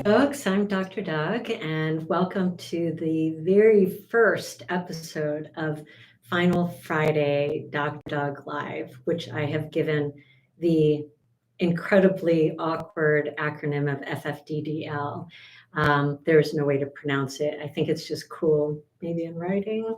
folks. I'm Dr. Doug, and welcome to the very first episode of Final Friday Dr. Doug Live, which I have given the incredibly awkward acronym of FFDDL. There's no way to pronounce it. I think it's just cool, maybe in writing.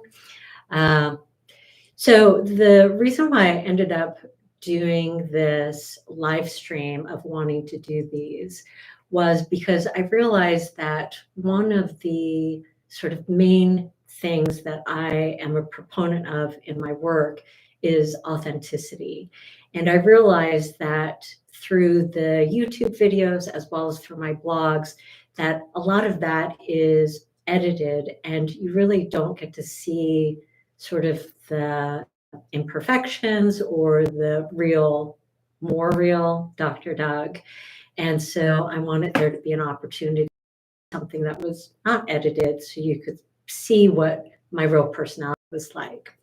So the reason why I ended up doing this live stream of wanting to do these was because I realized that one of the sort of main things that I am a proponent of in my work is authenticity. And I realized that through the YouTube videos as well as through my blogs, that a lot of that is edited and you really don't get to see sort of the imperfections or the real, more real Dr. Doug. And so I wanted there to be an opportunity, something that was not edited, so you could see what my real personality was like.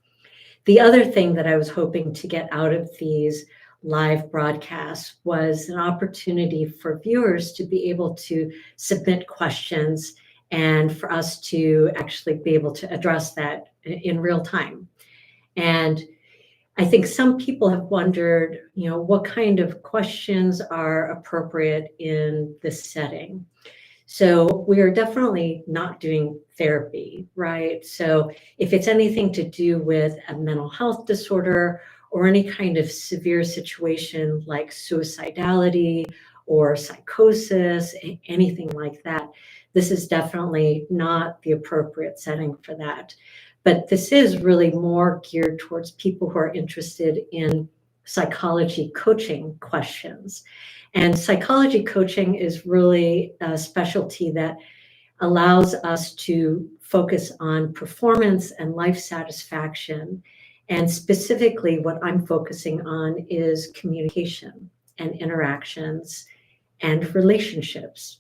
The other thing that I was hoping to get out of these live broadcasts was an opportunity for viewers to be able to submit questions and for us to actually be able to address that in real time. And I think some people have wondered, what kind of questions are appropriate in this setting. So we are definitely not doing therapy, right? So if it's anything to do with a mental health disorder or any kind of severe situation like suicidality or psychosis, anything like that, this is definitely not the appropriate setting for that. But this is really more geared towards people who are interested in psychology coaching questions. And psychology coaching is really a specialty that allows us to focus on performance and life satisfaction. And specifically, what I'm focusing on is communication and interactions and relationships.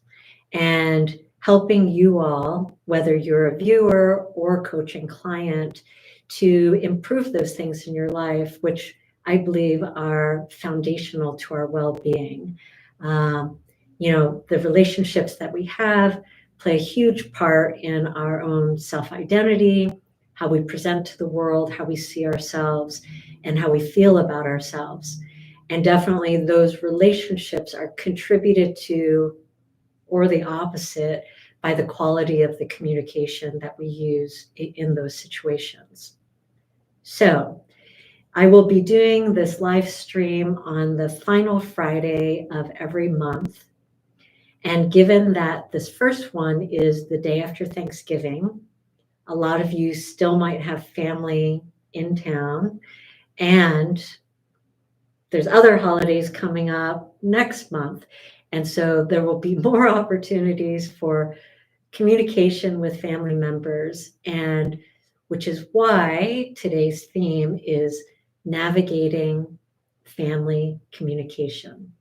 And helping you all, whether you're a viewer or coaching client, to improve those things in your life, which I believe are foundational to our well-being. The relationships that we have play a huge part in our own self-identity, how we present to the world, how we see ourselves, and how we feel about ourselves. And definitely those relationships are contributed to, or the opposite, by the quality of the communication that we use in those situations. So I will be doing this live stream on the final Friday of every month. And given that this first one is the day after Thanksgiving, a lot of you still might have family in town, and there's other holidays coming up next month. And so there will be more opportunities for communication with family members, and which is why today's theme is navigating family communication.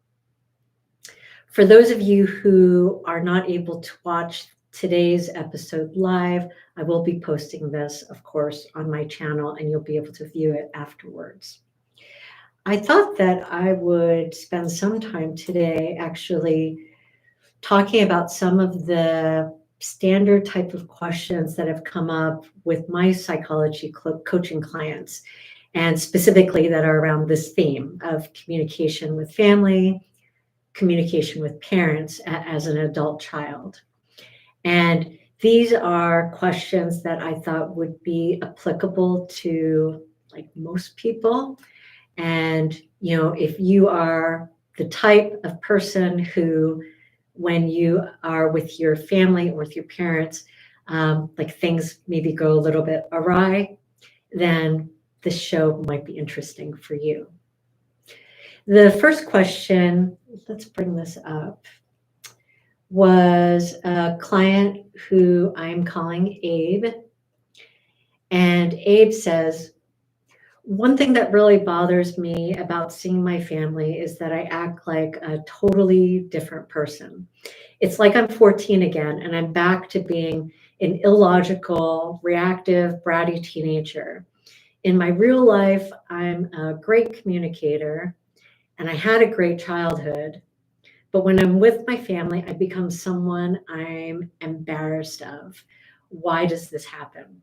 For those of you who are not able to watch today's episode live, I will be posting this, of course, on my channel, and you'll be able to view it afterwards. I thought that I would spend some time today actually talking about some of the standard type of questions that have come up with my psychology coaching clients, and specifically that are around this theme of communication with family, communication with parents as an adult child. And these are questions that I thought would be applicable to like most people. And, if you are the type of person who, when you are with your family or with your parents, like things maybe go a little bit awry, then this show might be interesting for you. The first question, let's bring this up, was a client who I'm calling Abe. And Abe says, one thing that really bothers me about seeing my family is that I act like a totally different person. It's like I'm 14 again, and I'm back to being an illogical, reactive, bratty teenager. In my real life, I'm a great communicator, and I had a great childhood. But when I'm with my family, I become someone I'm embarrassed of. Why does this happen?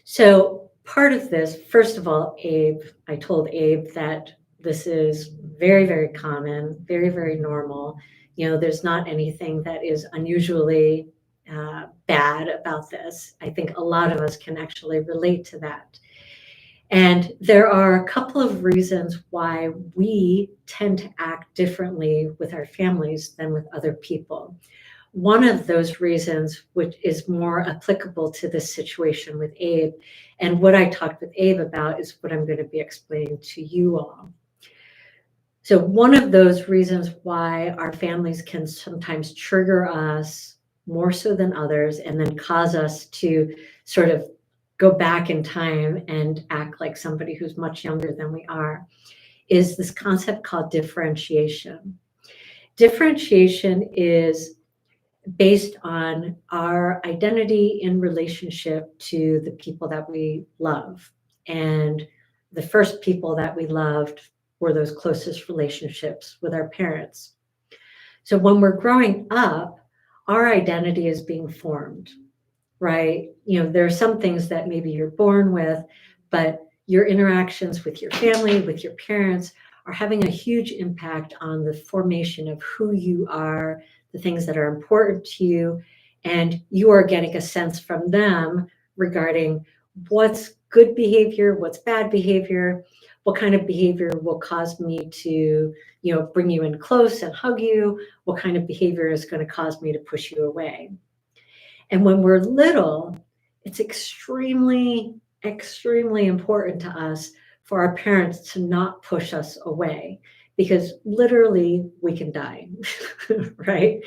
So part of this, first of all, I told Abe that this is very, very common, very, very normal. There's not anything that is unusually bad about this. I think a lot of us can actually relate to that. And there are a couple of reasons why we tend to act differently with our families than with other people. One of those reasons, which is more applicable to this situation with Abe, and what I talked with Abe about is what I'm going to be explaining to you all. So one of those reasons why our families can sometimes trigger us more so than others and then cause us to sort of go back in time and act like somebody who's much younger than we are is this concept called differentiation. Differentiation is based on our identity in relationship to the people that we love. And the first people that we loved were those closest relationships with our parents. So when we're growing up, our identity is being formed, right? There are some things that maybe you're born with, but your interactions with your family, with your parents, are having a huge impact on the formation of who you are, the things that are important to you, and you are getting a sense from them regarding what's good behavior, what's bad behavior, what kind of behavior will cause me to, bring you in close and hug you, what kind of behavior is going to cause me to push you away. And when we're little, it's extremely, extremely important to us for our parents to not push us away, because literally we can die, right?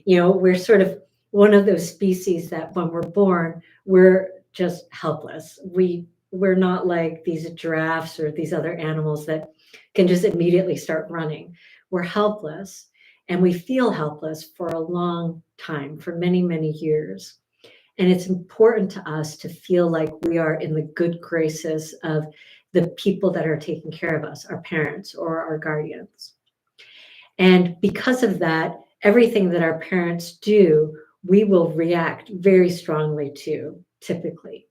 We're sort of one of those species that when we're born, we're just helpless. We're not like these giraffes or these other animals that can just immediately start running. We're helpless, and we feel helpless for a long time, for many, many years. And it's important to us to feel like we are in the good graces of the people that are taking care of us, our parents or our guardians. And because of that, everything that our parents do, we will react very strongly to, typically.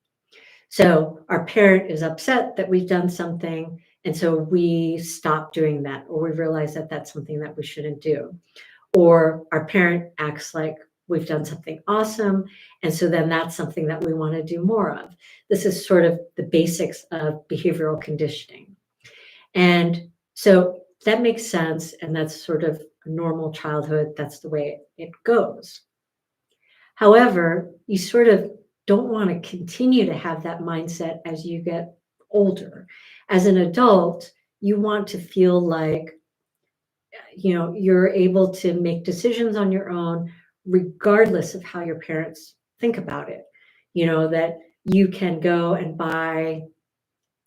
So our parent is upset that we've done something, and so we stop doing that, or we realize that that's something that we shouldn't do. Or our parent acts like we've done something awesome, and so then that's something that we want to do more of. This is sort of the basics of behavioral conditioning. And so that makes sense, and that's sort of a normal childhood. That's the way it goes. However, you sort of don't want to continue to have that mindset as you get older. As an adult, you want to feel like you're able to make decisions on your own, regardless of how your parents think about it. That you can go and buy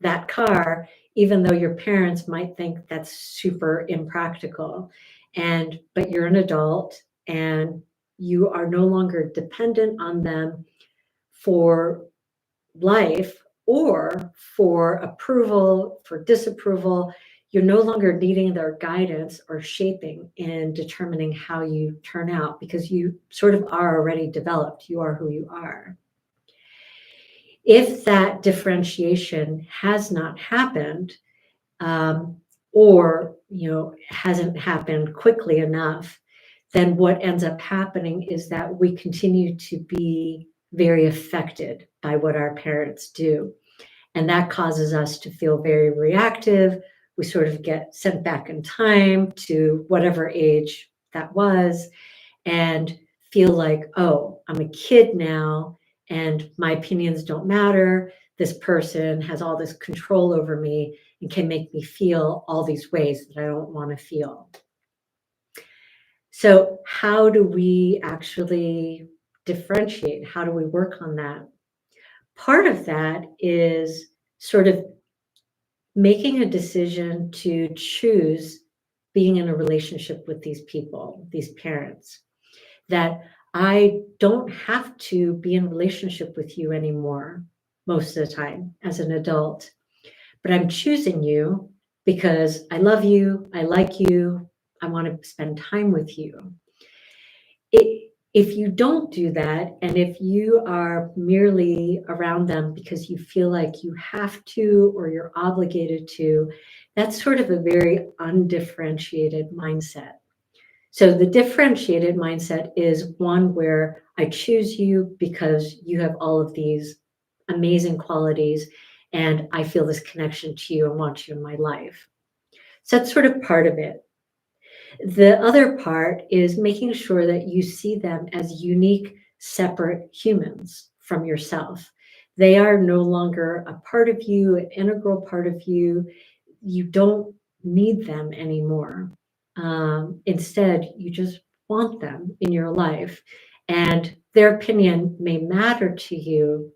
that car, even though your parents might think that's super impractical. But you're an adult and you are no longer dependent on them for life or for approval, for disapproval. You're no longer needing their guidance or shaping in determining how you turn out, because you sort of are already developed. You are who you are. If that differentiation has not happened, or hasn't happened quickly enough, then what ends up happening is that we continue to be very affected by what our parents do. And that causes us to feel very reactive. We sort of get sent back in time to whatever age that was and feel like, oh, I'm a kid now and my opinions don't matter. This person has all this control over me and can make me feel all these ways that I don't want to feel. So how do we actually differentiate? How do we work on that? Part of that is sort of making a decision to choose being in a relationship with these people, these parents, that I don't have to be in a relationship with you anymore most of the time as an adult, but I'm choosing you because I love you, I like you, I want to spend time with you. If you don't do that, and if you are merely around them because you feel like you have to or you're obligated to, that's sort of a very undifferentiated mindset. So the differentiated mindset is one where I choose you because you have all of these amazing qualities and I feel this connection to you and want you in my life. So that's sort of part of it. The other part is making sure that you see them as unique, separate humans from yourself. They are no longer a part of you, an integral part of you. You don't need them anymore. Instead, you just want them in your life. And their opinion may matter to you,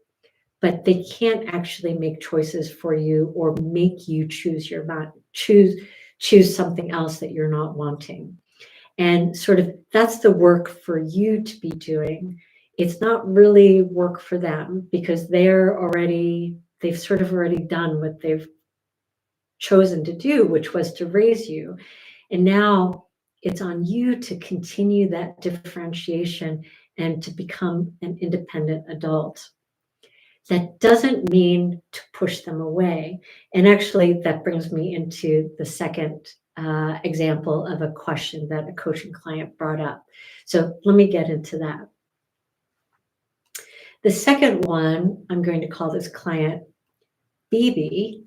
but they can't actually make choices for you or make you choose something else that you're not wanting. And sort of that's the work for you to be doing. It's not really work for them because they've sort of already done what they've chosen to do, which was to raise you. And now it's on you to continue that differentiation and to become an independent adult. That doesn't mean to push them away. And actually, that brings me into the second example of a question that a coaching client brought up. So let me get into that. The second one, I'm going to call this client BB.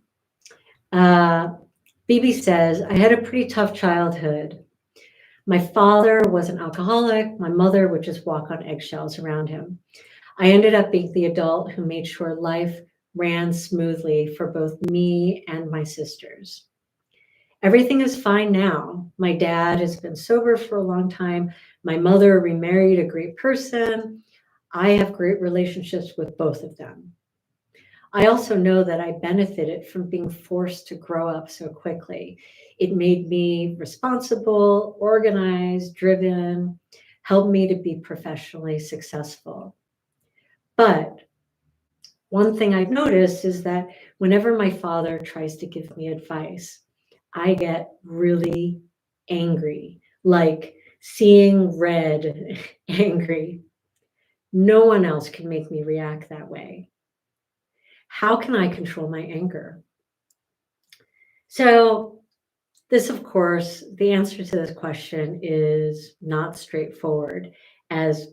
BB says, I had a pretty tough childhood. My father was an alcoholic. My mother would just walk on eggshells around him. I ended up being the adult who made sure life ran smoothly for both me and my sisters. Everything is fine now. My dad has been sober for a long time. My mother remarried a great person. I have great relationships with both of them. I also know that I benefited from being forced to grow up so quickly. It made me responsible, organized, driven, helped me to be professionally successful. But one thing I've noticed is that whenever my father tries to give me advice, I get really angry, like seeing red angry. No one else can make me react that way. How can I control my anger? So, this, of course, the answer to this question is not straightforward, as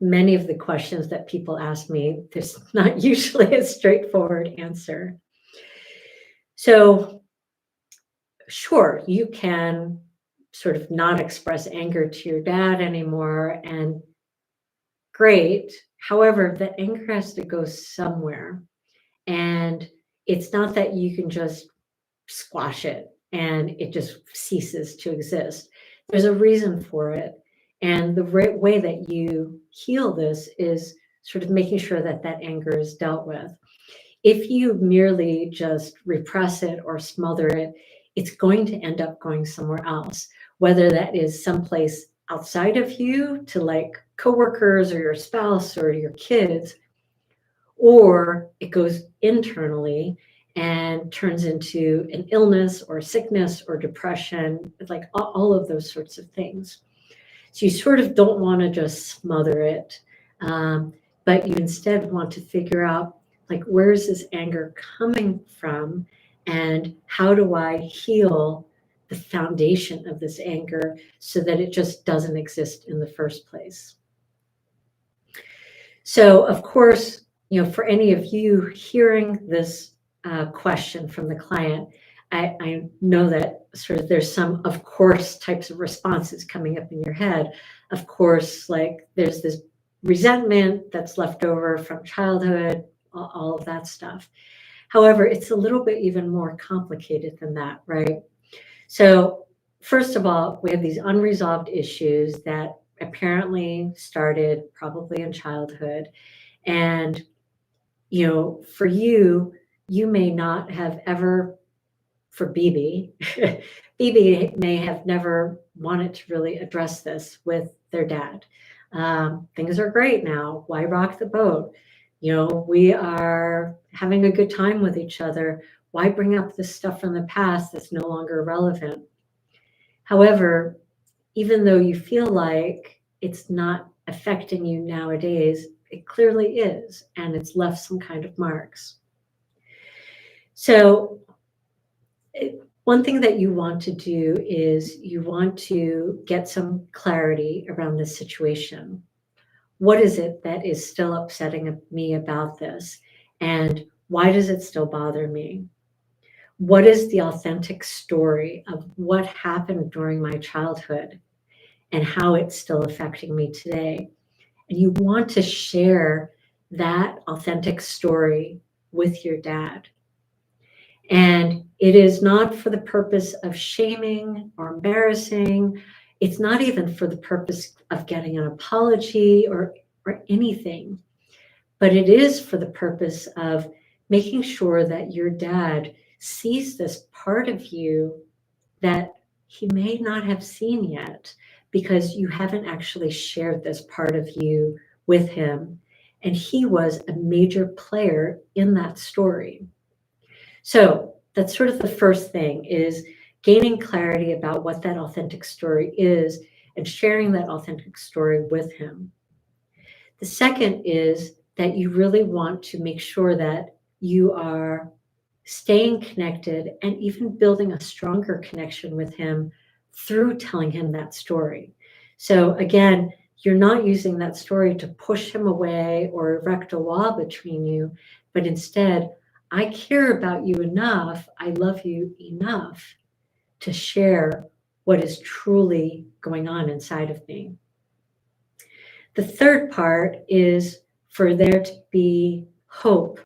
many of the questions that people ask me, there's not usually a straightforward answer. So, sure, you can sort of not express anger to your dad anymore, and great. However, the anger has to go somewhere. And it's not that you can just squash it and it just ceases to exist. There's a reason for it. And the right way that you heal this is sort of making sure that that anger is dealt with. If you merely just repress it or smother it, it's going to end up going somewhere else, whether that is someplace outside of you to like coworkers or your spouse or your kids, or it goes internally and turns into an illness or sickness or depression, like all of those sorts of things. So you sort of don't want to just smother it, but you instead want to figure out, like, where is this anger coming from and how do I heal the foundation of this anger so that it just doesn't exist in the first place. So, of course, for any of you hearing this question from the client, I know that sort of there's some of course types of responses coming up in your head. Of course, like there's this resentment that's left over from childhood, all of that stuff. However, it's a little bit even more complicated than that, right? So first of all, we have these unresolved issues that apparently started probably in childhood. And, for you, you may not have ever, for BB, BB may have never wanted to really address this with their dad. Things are great now. Why rock the boat? We are having a good time with each other. Why bring up this stuff from the past that's no longer relevant? However, even though you feel like it's not affecting you nowadays, it clearly is, and it's left some kind of marks. So one thing that you want to do is you want to get some clarity around this situation. What is it that is still upsetting me about this? And why does it still bother me? What is the authentic story of what happened during my childhood and how it's still affecting me today? And you want to share that authentic story with your dad. And it is not for the purpose of shaming or embarrassing. It's not even for the purpose of getting an apology or anything, but it is for the purpose of making sure that your dad sees this part of you that he may not have seen yet because you haven't actually shared this part of you with him. And he was a major player in that story. So that's sort of the first thing, is gaining clarity about what that authentic story is and sharing that authentic story with him. The second is that you really want to make sure that you are staying connected and even building a stronger connection with him through telling him that story. So again, you're not using that story to push him away or erect a wall between you, but instead, I care about you enough, I love you enough to share what is truly going on inside of me. The third part is for there to be hope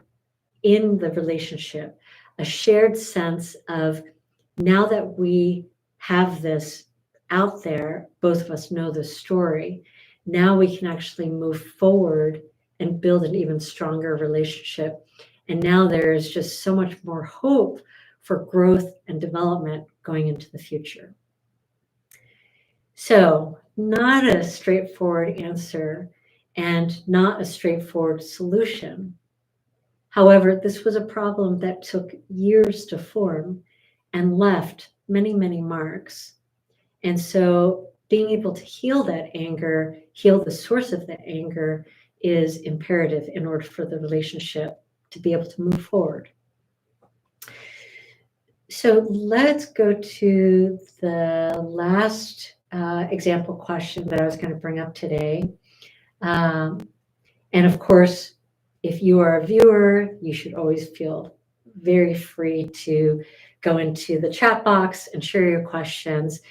in the relationship, a shared sense of, now that we have this out there, both of us know the story, now we can actually move forward and build an even stronger relationship. And now there is just so much more hope for growth and development going into the future. So, not a straightforward answer and not a straightforward solution. However, this was a problem that took years to form and left many, many marks. And so being able to heal that anger, heal the source of that anger, is imperative in order for the relationship to be able to move forward. So let's go to the last example question that I was going to bring up today. And of course, if you are a viewer, you should always feel very free to go into the chat box and share your questions.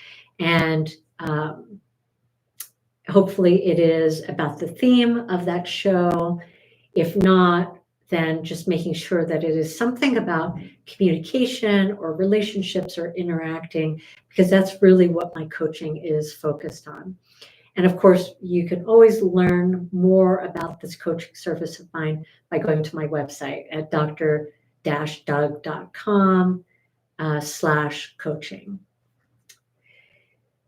And hopefully it is about the theme of that show. If not, then just making sure that it is something about communication or relationships or interacting, because that's really what my coaching is focused on. And of course, you can always learn more about this coaching service of mine by going to my website at dr-doug.com/coaching.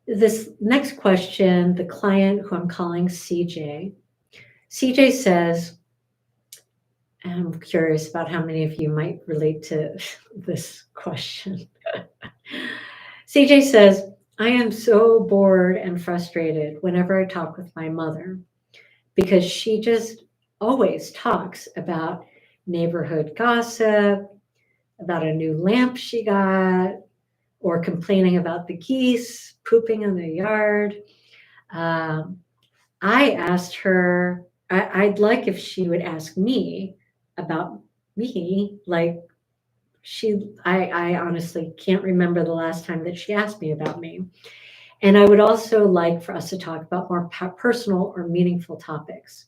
This next question, the client who I'm calling CJ says, and I'm curious about how many of you might relate to this question. CJ says, I am so bored and frustrated whenever I talk with my mother because she just always talks about neighborhood gossip, about a new lamp she got, or complaining about the geese pooping in the yard. I asked her, I'd like if she would ask me about me, like I honestly can't remember the last time that she asked me about me. And I would also like for us to talk about more personal or meaningful topics.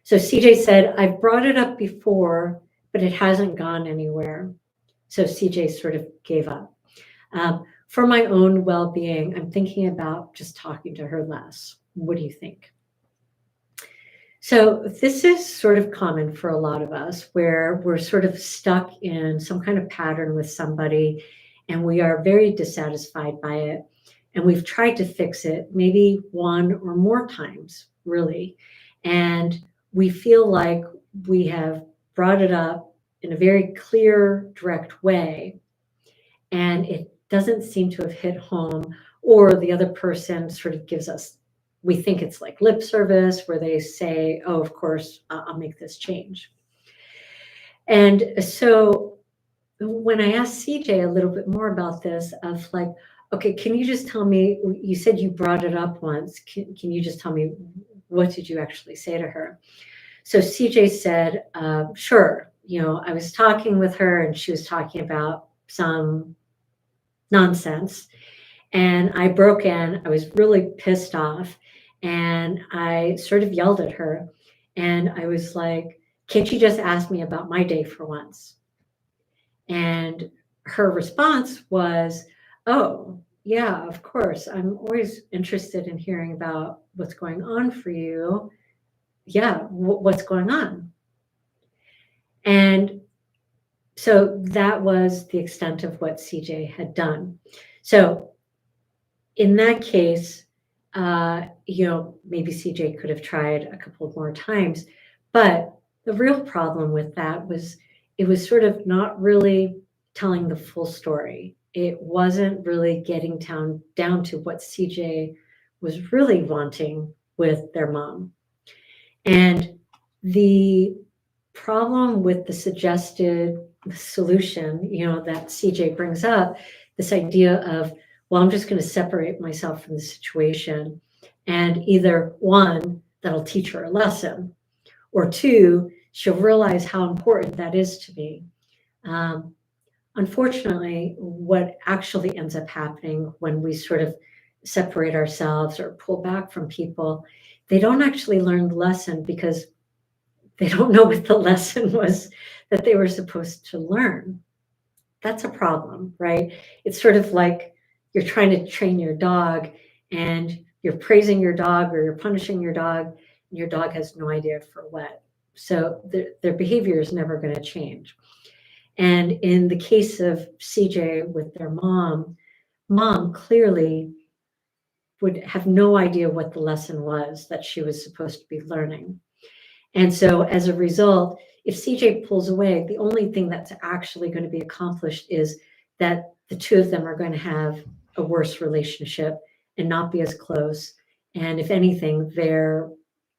So CJ said, I've brought it up before, but it hasn't gone anywhere. So CJ sort of gave up. For my own well-being, I'm thinking about just talking to her less. What do you think? So this is sort of common for a lot of us, where we're sort of stuck in some kind of pattern with somebody and we are very dissatisfied by it. And we've tried to fix it maybe one or more times, really. And we feel like we have brought it up in a very clear, direct way, and it doesn't seem to have hit home, or the other person sort of gives us, we think it's like lip service where they say, oh, of course, I'll make this change. And so when I asked CJ a little bit more about this, of like, okay, can you just tell me, you said you brought it up once. Can you just tell me, what did you actually say to her? So CJ said, sure. I was talking with her and she was talking about some nonsense. And I broke in. I was really pissed off. And I sort of yelled at her. And I was like, can't you just ask me about my day for once? And her response was, oh, yeah, of course. I'm always interested in hearing about what's going on for you. Yeah, what's going on? And so that was the extent of what CJ had done. So in that case, maybe CJ could have tried a couple of more times. But the real problem with that was it was sort of not really telling the full story. It wasn't really getting down to what CJ was really wanting with their mom. And the problem with the suggested solution, that CJ brings up, this idea of, well, I'm just going to separate myself from the situation. And either one, that'll teach her a lesson, or two, she'll realize how important that is to me. Unfortunately, what actually ends up happening when we sort of separate ourselves or pull back from people, they don't actually learn the lesson because they don't know what the lesson was that they were supposed to learn. That's a problem, right? It's sort of like you're trying to train your dog and you're praising your dog or you're punishing your dog, and your dog has no idea for what. So their behavior is never going to change. And in the case of CJ with their mom clearly would have no idea what the lesson was that she was supposed to be learning. And so as a result, if CJ pulls away, the only thing that's actually going to be accomplished is that the two of them are going to have a worse relationship and not be as close. And if anything, their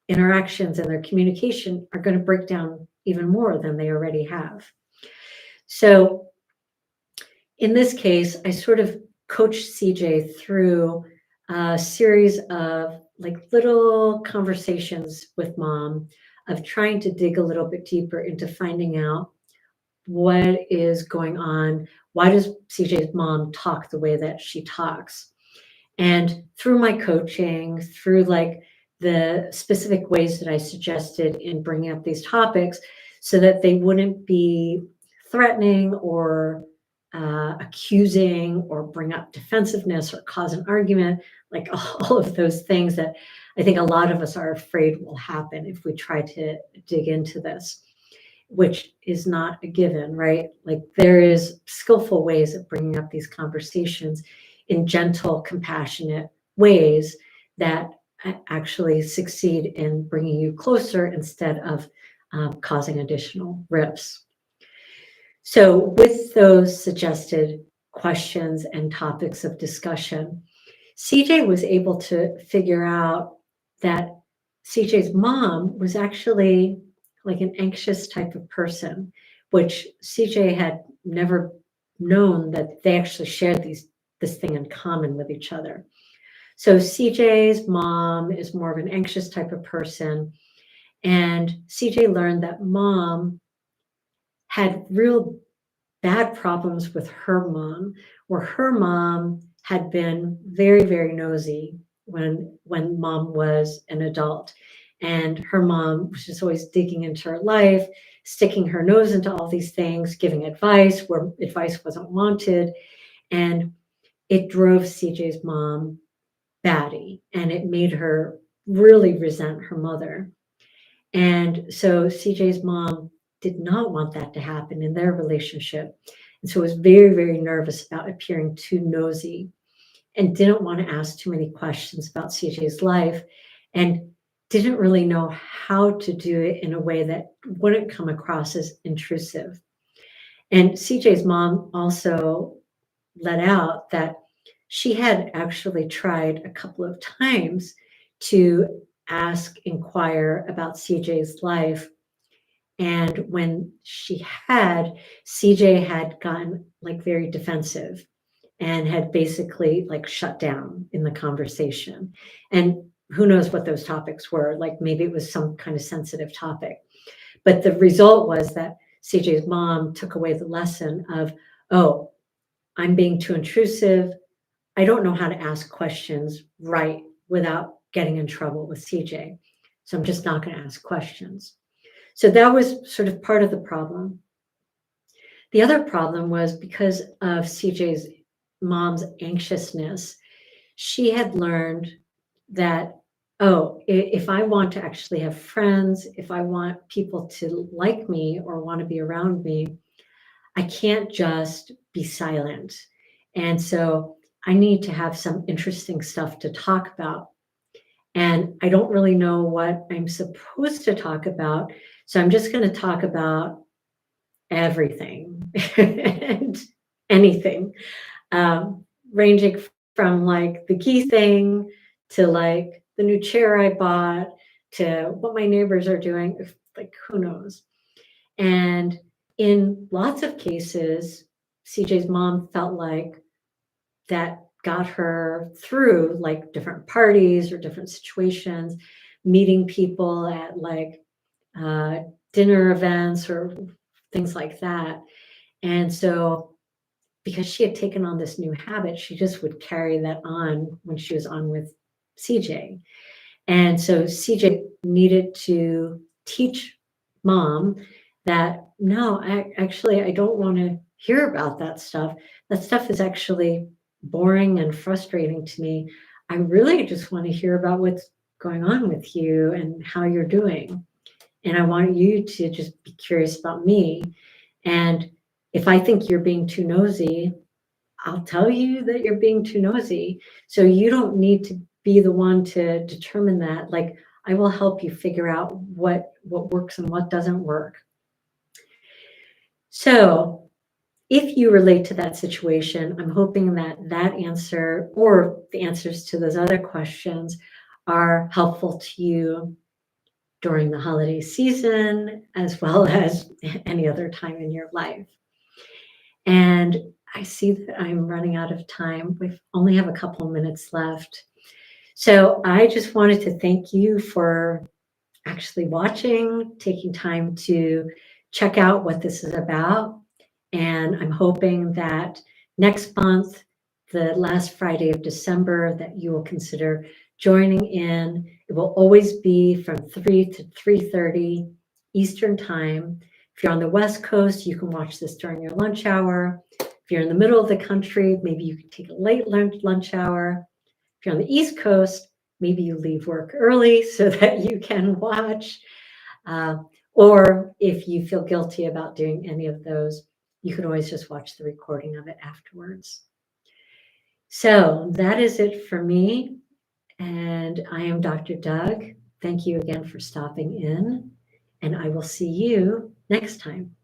interactions and their communication are going to break down even more than they already have. So in this case, I sort of coached CJ through a series of like little conversations with mom of trying to dig a little bit deeper into finding out what is going on. Why does CJ's mom talk the way that she talks? And through my coaching, through like the specific ways that I suggested in bringing up these topics so that they wouldn't be threatening or accusing or bring up defensiveness or cause an argument, like all of those things that I think a lot of us are afraid will happen if we try to dig into this, which is not a given, right? Like there is skillful ways of bringing up these conversations in gentle, compassionate ways that actually succeed in bringing you closer instead of causing additional rifts. So with those suggested questions and topics of discussion, CJ was able to figure out that CJ's mom was actually like an anxious type of person, which CJ had never known that they actually shared this thing in common with each other. So CJ's mom is more of an anxious type of person, and CJ learned that mom had real bad problems with her mom, where her mom had been very, very nosy when mom was an adult. And her mom was just always digging into her life, sticking her nose into all these things, giving advice where advice wasn't wanted. And it drove CJ's mom batty, and it made her really resent her mother. And so CJ's mom did not want that to happen in their relationship. And so was very, very nervous about appearing too nosy and didn't want to ask too many questions about CJ's life and didn't really know how to do it in a way that wouldn't come across as intrusive. And CJ's mom also let out that she had actually tried a couple of times to inquire about CJ's life. And when she had, CJ had gotten like very defensive and had basically like shut down in the conversation. And who knows what those topics were? Like maybe it was some kind of sensitive topic. But the result was that CJ's mom took away the lesson of, oh, I'm being too intrusive. I don't know how to ask questions right without getting in trouble with CJ. So I'm just not going to ask questions. So that was sort of part of the problem. The other problem was because of CJ's mom's anxiousness, she had learned that, oh, if I want to actually have friends, if I want people to like me or want to be around me, I can't just be silent. And so I need to have some interesting stuff to talk about. And I don't really know what I'm supposed to talk about. So I'm just going to talk about everything and anything, ranging from like the key thing to like the new chair I bought to what my neighbors are doing, like who knows. And in lots of cases, CJ's mom felt like that got her through like different parties or different situations, meeting people at like dinner events or things like that. And so, because she had taken on this new habit, she just would carry that on when she was on with CJ. And so CJ needed to teach mom that no, I don't want to hear about that stuff. That stuff is actually boring and frustrating to me. I really just want to hear about what's going on with you and how you're doing. And I want you to just be curious about me. And if I think you're being too nosy, I'll tell you that you're being too nosy. So you don't need to be the one to determine that. Like I will help you figure out what works and what doesn't work. So if you relate to that situation, I'm hoping that that answer or the answers to those other questions are helpful to you during the holiday season, as well as any other time in your life. And I see that I'm running out of time. We only have a couple of minutes left. So I just wanted to thank you for actually watching, taking time to check out what this is about. And I'm hoping that next month, the last Friday of December, that you will consider joining in. It will always be from 3 to 3:30 Eastern Time. If you're on the West Coast, you can watch this during your lunch hour. If you're in the middle of the country, maybe you can take a late lunch hour. If you're on the East Coast, maybe you leave work early so that you can watch. Or if you feel guilty about doing any of those, you can always just watch the recording of it afterwards. So that is it for me. And I am Dr. Doug. Thank you again for stopping in. And I will see you next time.